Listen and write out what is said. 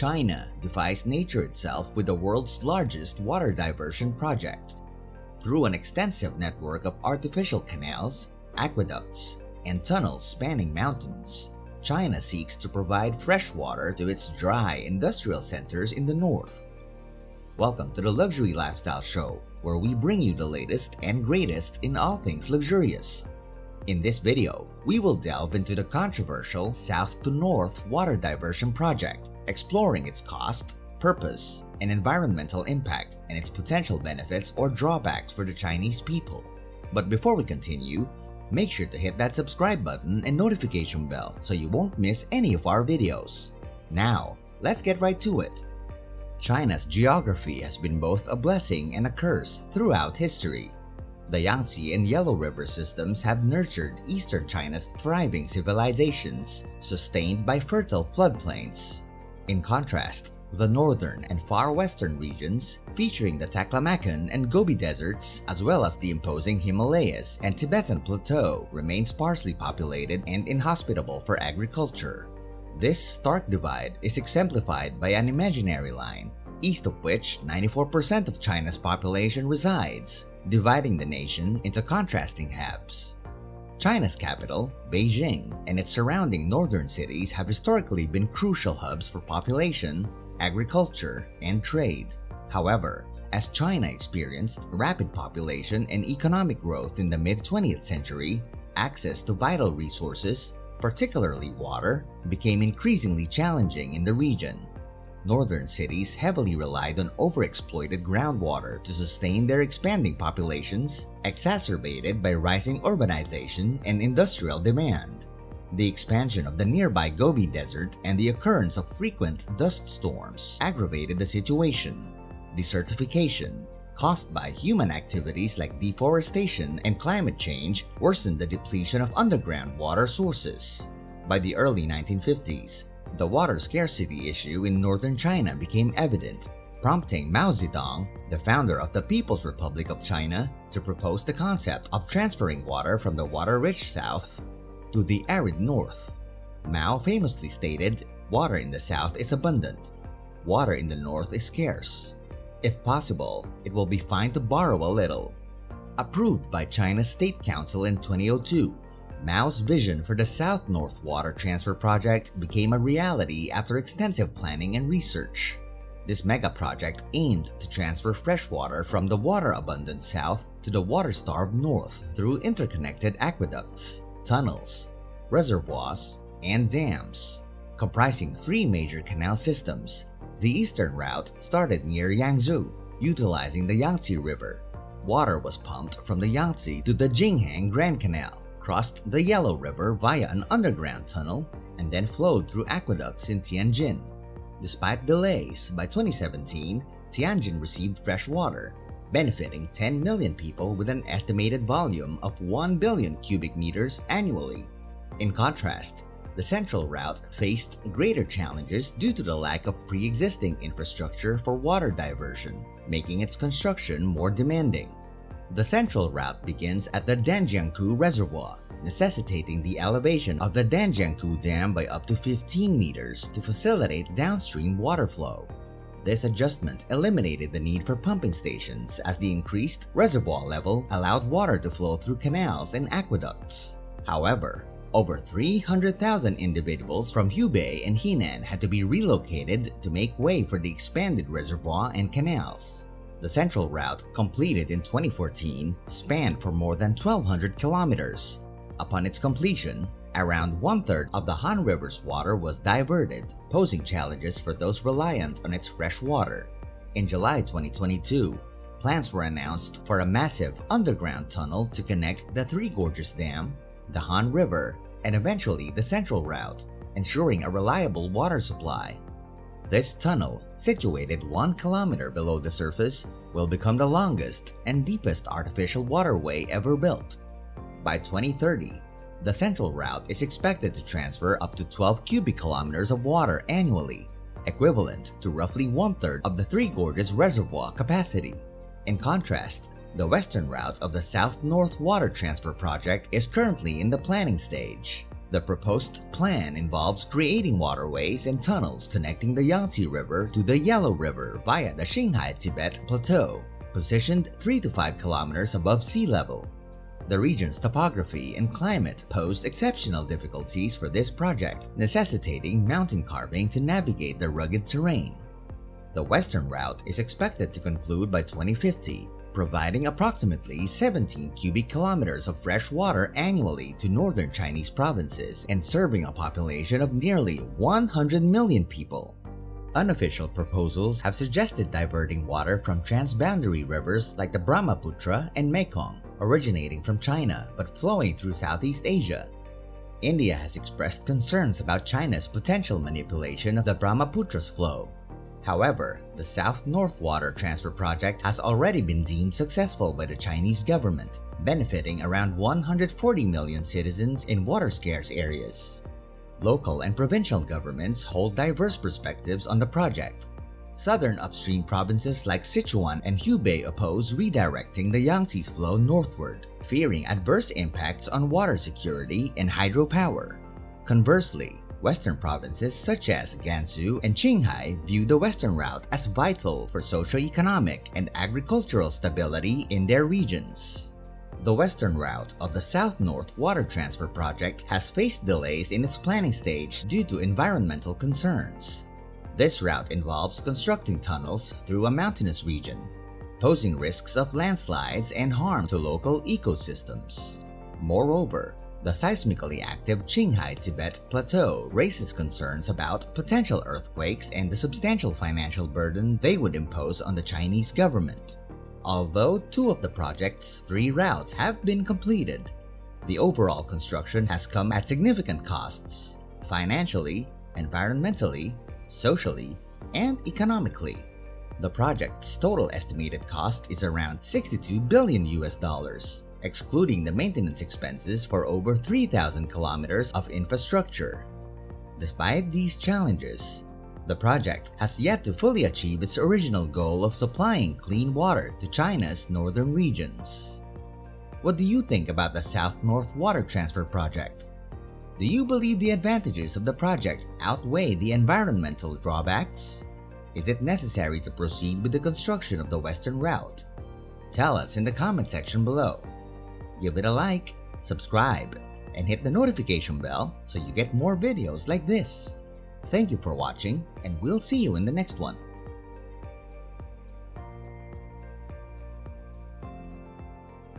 China defies nature itself with the world's largest water diversion project. Through an extensive network of artificial canals, aqueducts, and tunnels spanning mountains, China seeks to provide fresh water to its dry industrial centers in the north. Welcome to the Luxury Lifestyle Show, where we bring you the latest and greatest in all things luxurious. In this video, we will delve into the controversial South to North water diversion project, exploring its cost, purpose, and environmental impact and its potential benefits or drawbacks for the Chinese people. But before we continue, make sure to hit that subscribe button and notification bell so you won't miss any of our videos. Now, let's get right to it. China's geography has been both a blessing and a curse throughout history. The Yangtze and Yellow River systems have nurtured eastern China's thriving civilizations, sustained by fertile floodplains. In contrast, the northern and far western regions, featuring the Taklamakan and Gobi deserts, as well as the imposing Himalayas and Tibetan Plateau, remain sparsely populated and inhospitable for agriculture. This stark divide is exemplified by an imaginary line, east of which 94% of China's population resides, dividing the nation into contrasting halves. China's capital, Beijing, and its surrounding northern cities have historically been crucial hubs for population, agriculture, and trade. However, as China experienced rapid population and economic growth in the mid-20th century, access to vital resources, particularly water, became increasingly challenging in the region. Northern cities heavily relied on overexploited groundwater to sustain their expanding populations, exacerbated by rising urbanization and industrial demand. The expansion of the nearby Gobi Desert and the occurrence of frequent dust storms aggravated the situation. Desertification, caused by human activities like deforestation and climate change, worsened the depletion of underground water sources. By the early 1950s, the water scarcity issue in northern China became evident, prompting Mao Zedong, the founder of the People's Republic of China, to propose the concept of transferring water from the water-rich south to the arid north. Mao famously stated, "Water in the south is abundant. Water in the north is scarce. If possible, it will be fine to borrow a little." Approved by China's State Council in 2002, Mao's vision for the South-North Water Transfer Project became a reality after extensive planning and research. This mega-project aimed to transfer fresh water from the water-abundant south to the water-starved north through interconnected aqueducts, tunnels, reservoirs, and dams. Comprising three major canal systems, the eastern route started near Yangzhou, utilizing the Yangtze River. Water was pumped from the Yangtze to the Jinghang Grand Canal, crossed the Yellow River via an underground tunnel, and then flowed through aqueducts in Tianjin. Despite delays, by 2017, Tianjin received fresh water, benefiting 10 million people with an estimated volume of 1 billion cubic meters annually. In contrast, the central route faced greater challenges due to the lack of pre-existing infrastructure for water diversion, making its construction more demanding. The central route begins at the Danjiangkou Reservoir, necessitating the elevation of the Danjiangkou Dam by up to 15 meters to facilitate downstream water flow. This adjustment eliminated the need for pumping stations as the increased reservoir level allowed water to flow through canals and aqueducts. However, over 300,000 individuals from Hubei and Henan had to be relocated to make way for the expanded reservoir and canals. The central route, completed in 2014, spanned for more than 1,200 kilometers. Upon its completion, around one-third of the Han River's water was diverted, posing challenges for those reliant on its fresh water. In July 2022, plans were announced for a massive underground tunnel to connect the Three Gorges Dam, the Han River, and eventually the central route, ensuring a reliable water supply. This tunnel, situated 1 kilometer below the surface, will become the longest and deepest artificial waterway ever built. By 2030, the central route is expected to transfer up to 12 cubic kilometers of water annually, equivalent to roughly one-third of the Three Gorges reservoir capacity. In contrast, the western route of the South-North Water Transfer Project is currently in the planning stage. The proposed plan involves creating waterways and tunnels connecting the Yangtze River to the Yellow River via the Qinghai-Tibet Plateau, positioned 3 to 5 kilometers above sea level. The region's topography and climate pose exceptional difficulties for this project, necessitating mountain carving to navigate the rugged terrain. The western route is expected to conclude by 2050, providing approximately 17 cubic kilometers of fresh water annually to northern Chinese provinces and serving a population of nearly 100 million people. Unofficial proposals have suggested diverting water from transboundary rivers like the Brahmaputra and Mekong, originating from China but flowing through Southeast Asia. India has expressed concerns about China's potential manipulation of the Brahmaputra's flow. However, the South-North Water Transfer Project has already been deemed successful by the Chinese government, benefiting around 140 million citizens in water-scarce areas. Local and provincial governments hold diverse perspectives on the project. Southern upstream provinces like Sichuan and Hubei oppose redirecting the Yangtze's flow northward, fearing adverse impacts on water security and hydropower. Conversely, western provinces such as Gansu and Qinghai view the western route as vital for socio-economic and agricultural stability in their regions. The western route of the South-North Water Transfer Project has faced delays in its planning stage due to environmental concerns. This route involves constructing tunnels through a mountainous region, posing risks of landslides and harm to local ecosystems. Moreover, the seismically active Qinghai-Tibet Plateau raises concerns about potential earthquakes and the substantial financial burden they would impose on the Chinese government. Although 2 of the project's 3 routes have been completed, the overall construction has come at significant costs, financially, environmentally, socially, and economically. The project's total estimated cost is around $62 billion, excluding the maintenance expenses for over 3,000 kilometers of infrastructure. Despite these challenges, the project has yet to fully achieve its original goal of supplying clean water to China's northern regions. What do you think about the South-North Water Transfer Project? Do you believe the advantages of the project outweigh the environmental drawbacks? Is it necessary to proceed with the construction of the western route? Tell us in the comment section below. Give it a like, subscribe, and hit the notification bell so you get more videos like this. Thank you for watching, and we'll see you in the next one.